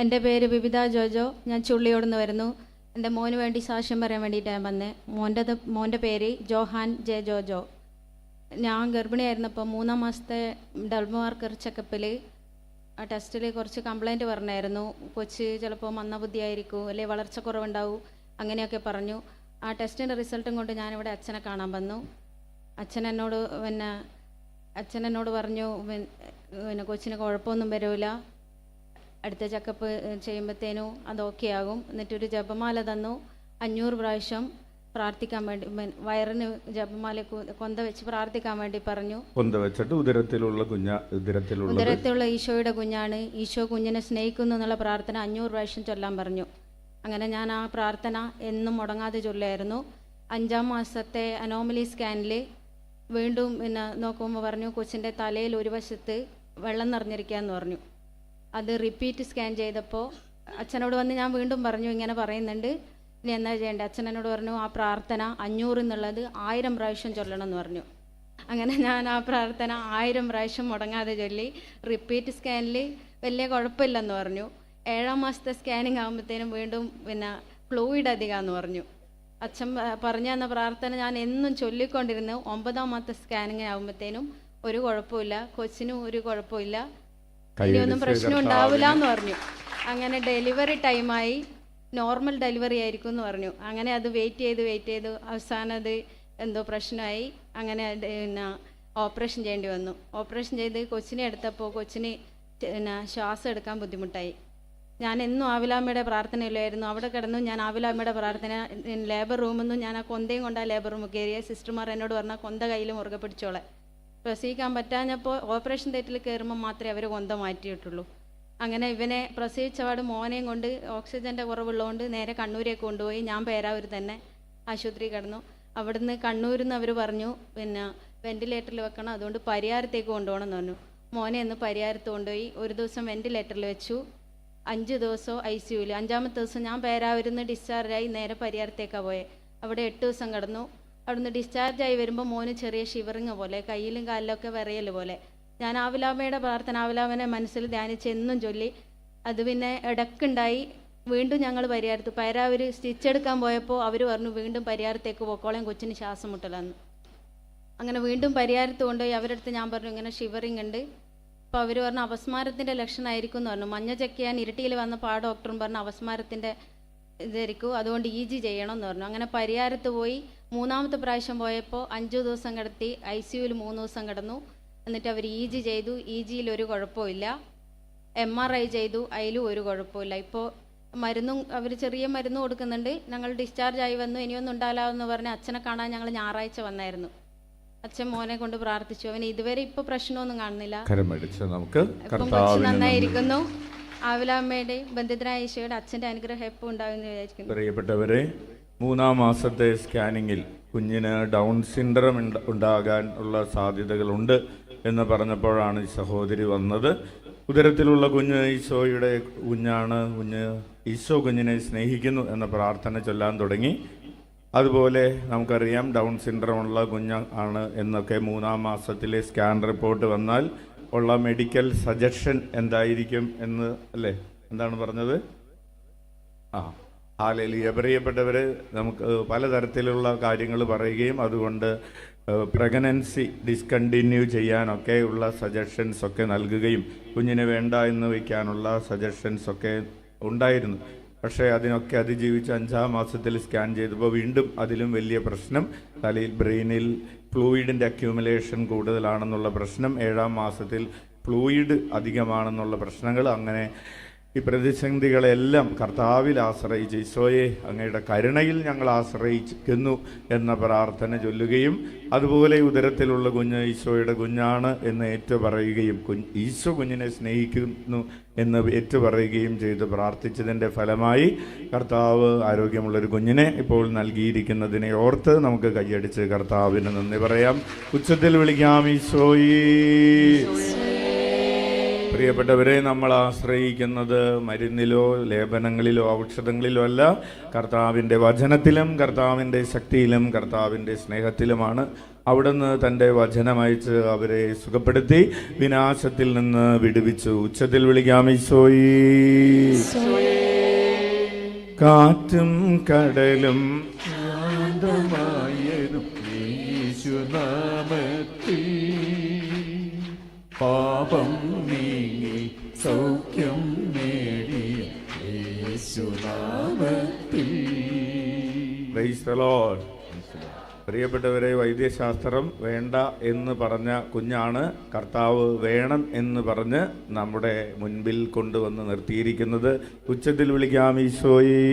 എൻ്റെ പേര് ബിബിത ജോജോ. ഞാൻ ചുള്ളിയോട് നിന്ന് വരുന്നു. എൻ്റെ മോന് വേണ്ടി സാക്ഷ്യം പറയാൻ വേണ്ടിയിട്ടാണ് വന്നത്. മോൻ്റെ പേര് ജോഹാൻ ജെ ജോജോ. ഞാൻ ഗർഭിണിയായിരുന്നപ്പോൾ 3-ാം മാസത്തെ ഡെൽമോമാർക്കർ ചെക്കപ്പിൽ ആ ടെസ്റ്റിൽ കുറച്ച് കംപ്ലൈൻറ്റ് പറഞ്ഞായിരുന്നു. കൊച്ച് ചിലപ്പോൾ മന്ദബുദ്ധിയായിരിക്കും, അല്ലെങ്കിൽ വളർച്ചക്കുറവുണ്ടാവും, അങ്ങനെയൊക്കെ പറഞ്ഞു. ആ ടെസ്റ്റിൻ്റെ റിസൾട്ടും കൊണ്ട് ഞാനിവിടെ അച്ഛനെ കാണാൻ വന്നു. അച്ഛൻ എന്നോട് പറഞ്ഞു, പിന്നെ കൊച്ചിന് കുഴപ്പമൊന്നും വരില്ല, അടുത്ത ചെക്കപ്പ് ചെയ്യുമ്പോഴത്തേനും അത് ഓക്കെ ആകും. എന്നിട്ടൊരു ജപമാല തന്നു. 500 പ്രാവശ്യം പ്രാർത്ഥിക്കാൻ വേണ്ടി, വയറിന് ജപമാല കൊന്ത വെച്ച് പ്രാർത്ഥിക്കാൻ വേണ്ടി പറഞ്ഞു. കൊന്ത വെച്ചിട്ട് ഉദരത്തിലുള്ള ഈശോയുടെ കുഞ്ഞാണ്, ഈശോ കുഞ്ഞിനെ സ്നേഹിക്കുന്നു എന്നുള്ള പ്രാർത്ഥന 500 പ്രാവശ്യം ചൊല്ലാൻ പറഞ്ഞു. അങ്ങനെ ഞാൻ ആ പ്രാർത്ഥന എന്നും മുടങ്ങാതെ ചൊല്ലായിരുന്നു. 5-ാം മാസത്തെ അനോമലി സ്കാനിൽ വീണ്ടും നോക്കുമ്പോൾ പറഞ്ഞു കൊച്ചിൻ്റെ തലയിൽ ഒരു വശത്ത് വെള്ളം നിറഞ്ഞിരിക്കുകയെന്ന് പറഞ്ഞു. അത് റിപ്പീറ്റ് സ്കാൻ ചെയ്തപ്പോൾ അച്ഛനോട് വന്ന് ഞാൻ വീണ്ടും പറഞ്ഞു, ഇങ്ങനെ പറയുന്നുണ്ട്, ഇനി എന്താ ചെയ്യേണ്ടത്? അച്ഛൻ എന്നോട് പറഞ്ഞു ആ പ്രാർത്ഥന 500 എന്നുള്ളത് 1000 പ്രാവശ്യം ചൊല്ലണം എന്ന് പറഞ്ഞു. അങ്ങനെ ഞാൻ ആ പ്രാർത്ഥന 1000 പ്രാവശ്യം മുടങ്ങാതെ ചൊല്ലി. റിപ്പീറ്റ് സ്കാനിൽ വലിയ കുഴപ്പമില്ലെന്ന് പറഞ്ഞു. 7-ാം മാസത്തെ സ്കാനിങ് ആകുമ്പോഴത്തേനും വീണ്ടും ഫ്ലൂയിഡ് അധികമാണെന്ന് പറഞ്ഞു. അച്ഛൻ പറഞ്ഞു തന്ന പ്രാർത്ഥന ഞാൻ എന്നും ചൊല്ലിക്കൊണ്ടിരുന്നു. 9-ാം മാസത്തെ സ്കാനിങ് ആകുമ്പോഴത്തേനും ഒരു കുഴപ്പമില്ല, കൊച്ചിനും ഒരു കുഴപ്പമില്ല, ഇനിയൊന്നും പ്രശ്നം ഉണ്ടാവില്ല എന്ന് പറഞ്ഞു. അങ്ങനെ ഡെലിവറി ടൈമായി, നോർമൽ ഡെലിവറി ആയിരിക്കും എന്ന് പറഞ്ഞു. അങ്ങനെ അത് വെയിറ്റ് ചെയ്ത് അവസാനം അത് എന്തോ പ്രശ്നമായി. അങ്ങനെ ഓപ്പറേഷൻ ചെയ്യേണ്ടി വന്നു. ഓപ്പറേഷൻ ചെയ്ത് കൊച്ചിനെ എടുത്തപ്പോൾ കൊച്ചിന് ശ്വാസം എടുക്കാൻ ബുദ്ധിമുട്ടായി. ഞാൻ എന്നും ആവിലാമ്മയുടെ പ്രാർത്ഥനയില്ലായിരുന്നു. അവിടെ കിടന്നു ഞാൻ ആവിലാമ്മയുടെ പ്രാർത്ഥന. ലേബർ റൂമിൽ നിന്നും ഞാൻ ആ കൊന്തയും കൊണ്ട് ആ ലേബർ റൂമിൽ കയറിയ സിസ്റ്റർമാർ എന്നോട് പറഞ്ഞാൽ കൊന്ത കയ്യിൽ മുറുകെ പിടിച്ചോളെ. പ്രസവിക്കാൻ പറ്റാഞ്ഞപ്പോൾ ഓപ്പറേഷൻ തിയേറ്ററിൽ കയറുമ്പോൾ മാത്രമേ അവർ കൊന്ത മാറ്റിയിട്ടുള്ളൂ. അങ്ങനെ ഇവനെ പ്രസവിച്ചപാട് മോനെയും കൊണ്ട് ഓക്സിജൻ്റെ കുറവുള്ളതുകൊണ്ട് നേരെ കണ്ണൂരേക്ക് കൊണ്ടുപോയി. ഞാൻ പേരാവൂർ തന്നെ ആശുപത്രി കിടന്നു. അവിടുന്ന് കണ്ണൂരിൽ നിന്ന് അവർ പറഞ്ഞു വെൻറ്റിലേറ്ററിൽ വെക്കണം, അതുകൊണ്ട് പരിയാരത്തേക്ക് കൊണ്ടുപോകണം എന്ന് പറഞ്ഞു. മോനെ ഒന്ന് പരിയാരത്ത് കൊണ്ടുപോയി. ഒരു ദിവസം വെൻറ്റിലേറ്ററിൽ വെച്ചു, 5 ദിവസം ICUവിൽ. 5-ാമത്തെ ദിവസം ഞാൻ പേരാവൂരിൽ നിന്ന് ഡിസ്ചാർജായി നേരെ പരിയാരത്തേക്കാണ് പോയത്. അവിടെ 8 ദിവസം കിടന്നു. അവിടുന്ന് ഡിസ്ചാർജായി വരുമ്പോൾ മോന് ചെറിയ ഷിവറിങ് പോലെ, കയ്യിലും കാലിലൊക്കെ വിറയൽ പോലെ. ഞാൻ ആവിലാമ്മയുടെ പ്രാർത്ഥന ആവിലാമ്മനെ മനസ്സിൽ ധ്യാനിച്ച് എന്നും ചൊല്ലി. അത് പിന്നെ ഇടക്കുണ്ടായി. വീണ്ടും ഞങ്ങൾ പേരാവൂർ സ്റ്റിച്ച് എടുക്കാൻ പോയപ്പോൾ അവർ പറഞ്ഞു വീണ്ടും പരിയാരത്തേക്ക് പോക്കോളേം, കൊച്ചിന് ശ്വാസം മുട്ടലാന്ന്. അങ്ങനെ വീണ്ടും പരിയാരത്ത് കൊണ്ടുപോയി. അവരുടെ അടുത്ത് ഞാൻ പറഞ്ഞു ഇങ്ങനെ ഷിവറിങ് ഉണ്ട്. അപ്പോൾ അവർ പറഞ്ഞു അപസ്മാരത്തിൻ്റെ ലക്ഷണമായിരിക്കും എന്ന് പറഞ്ഞു. മഞ്ഞ ചെക്ക് ചെയ്യാൻ ഇരിട്ടിയിൽ വന്നപ്പോൾ ആ ഡോക്ടറും പറഞ്ഞു അപസ്മാരത്തിൻ്റെ ഇതായിരിക്കും, അതുകൊണ്ട് EG ചെയ്യണം എന്ന് പറഞ്ഞു. അങ്ങനെ പരിയാരത്ത് പോയി. 3-ാമത്തെ പ്രാവശ്യം പോയപ്പോൾ 5 ദിവസം കിടത്തി. ICUവിൽ 3 ദിവസം കിടന്നു. എന്നിട്ട് അവർ EG ചെയ്തു. EGയിൽ ഒരു കുഴപ്പമില്ല. MRI ചെയ്തു, അതിലും ഒരു കുഴപ്പമില്ല. ഇപ്പോൾ മരുന്നും അവർ ചെറിയ മരുന്ന് കൊടുക്കുന്നുണ്ട്. ഞങ്ങൾ ഡിസ്ചാർജ് ആയി വന്നു. ഇനിയൊന്നും ഉണ്ടാവില്ലെന്ന് പറഞ്ഞ് അച്ഛനെ കാണാൻ ഞങ്ങൾ ഞായറാഴ്ച വന്നായിരുന്നു. അച്ഛൻ മോനെ കൊണ്ട് പ്രാർത്ഥിച്ചു. അവന് ഇതുവരെ ഇപ്പോൾ പ്രശ്നമൊന്നും കാണുന്നില്ല, ഇപ്പം കൊച്ചു നന്നായിരിക്കുന്നു. ആവിലാമ്മയുടെയും ബന്ധിതരായ ഈശോയുടെ അച്ഛൻ്റെ അനുഗ്രഹം എപ്പോൾ ഉണ്ടാകുമെന്ന് വിചാരിക്കുന്നു. പ്രിയപ്പെട്ടവരെ, 3-ാം മാസത്തെ സ്കാനിങ്ങിൽ കുഞ്ഞിന് ഡൗൺ സിൻഡ്രം ഉണ്ടാകാൻ ഉള്ള സാധ്യതകളുണ്ട് എന്ന് പറഞ്ഞപ്പോഴാണ് ഈ സഹോദരി വന്നത്. ഉദരത്തിലുള്ള കുഞ്ഞ് ഈശോയുടെ കുഞ്ഞാണ്, ഈശോ കുഞ്ഞിനെ സ്നേഹിക്കുന്നു എന്ന പ്രാർത്ഥന ചൊല്ലാൻ തുടങ്ങി. അതുപോലെ നമുക്കറിയാം ഡൗൺ സിൻഡ്രമുള്ള കുഞ്ഞാണ് എന്നൊക്കെ 3-ാം മാസത്തിലെ സ്കാൻ റിപ്പോർട്ട് വന്നാൽ ഉള്ള മെഡിക്കൽ സജഷൻ എന്തായിരിക്കും എന്ന് അല്ലേ, എന്താണ് പറഞ്ഞത്? ഹല്ലേലൂയ. പ്രിയപ്പെട്ടവരെ, നമുക്ക് പലതരത്തിലുള്ള കാര്യങ്ങൾ പറയുകയും അതുകൊണ്ട് പ്രഗ്നൻസി ഡിസ്കണ്ടിന്യൂ ചെയ്യാനൊക്കെ ഉള്ള സജഷൻസ് ഒക്കെ നൽകുകയും കുഞ്ഞിനെ വേണ്ട എന്ന് വയ്ക്കാനുള്ള സജഷൻസ് ഒക്കെ ഉണ്ടായിരുന്നു. പക്ഷേ അതിനൊക്കെ അതിജീവിച്ച് 5-ാം മാസത്തിൽ സ്കാൻ ചെയ്തപ്പോൾ വീണ്ടും അതിലും വലിയ പ്രശ്നം, തലയിൽ ബ്രെയിനിൽ ഫ്ലൂയിഡിൻ്റെ അക്യൂമുലേഷൻ കൂടുതലാണെന്നുള്ള പ്രശ്നം, 7-ാം മാസത്തിൽ ഫ്ലൂയിഡ് അധികമാണെന്നുള്ള പ്രശ്നങ്ങൾ. അങ്ങനെ ഈ പ്രതിസന്ധികളെല്ലാം കർത്താവിൽ ആശ്രയിച്ച് ഈശോയെ അങ്ങയുടെ കരുണയിൽ ഞങ്ങൾ ആശ്രയിക്കുന്നു എന്ന പ്രാർത്ഥന ചൊല്ലുകയും അതുപോലെ ഉദരത്തിലുള്ള കുഞ്ഞ് ഈശോയുടെ കുഞ്ഞാണ് എന്ന് ഏറ്റുപറയുകയും ഈശോ കുഞ്ഞിനെ സ്നേഹിക്കുന്നു എന്ന് ഏറ്റുപറയുകയും ചെയ്ത് പ്രാർത്ഥിച്ചതിൻ്റെ ഫലമായി കർത്താവ് ആരോഗ്യമുള്ളൊരു കുഞ്ഞിനെ ഇപ്പോൾ നൽകിയിരിക്കുന്നതിനെ ഓർത്ത് നമുക്ക് കൈയടിച്ച് കർത്താവിന് നന്ദി പറയാം. ഉച്ചത്തിൽ വിളിക്കാം ഈശോയേ. പ്രിയപ്പെട്ടവരെ, നമ്മൾ ആശ്രയിക്കുന്നത് മരുന്നിലോ ലേപനങ്ങളിലോ ഔഷധങ്ങളിലോ അല്ല, കർത്താവിൻ്റെ വചനത്തിലും കർത്താവിൻ്റെ ശക്തിയിലും കർത്താവിൻ്റെ സ്നേഹത്തിലുമാണ്. അവിടുന്ന് തൻ്റെ വചനമയച്ച് അവരെ സുഖപ്പെടുത്തി വിനാശത്തിൽ നിന്ന് വിടുവിച്ചു. ഉച്ചത്തിൽ വിളിക്കാം ഈശോയേ. കാറ്റും കടലും ശാന്തമായതും യേശുനാമത്തിൽ പാപം നീങ്ങി സൗഖ്യം നേടി യേശുനാമത്തിൽ. Praise the Lord. പ്രിയപ്പെട്ടവരെ, വൈദ്യശാസ്ത്രം വേണ്ട എന്ന് പറഞ്ഞ കുഞ്ഞാണ് കർത്താവ് വേണം എന്ന് പറഞ്ഞ് നമ്മുടെ മുൻപിൽ കൊണ്ടുവന്ന് നിർത്തിയിരിക്കുന്നത്. ഉച്ചത്തിൽ വിളിക്കാം ഈശോയേ.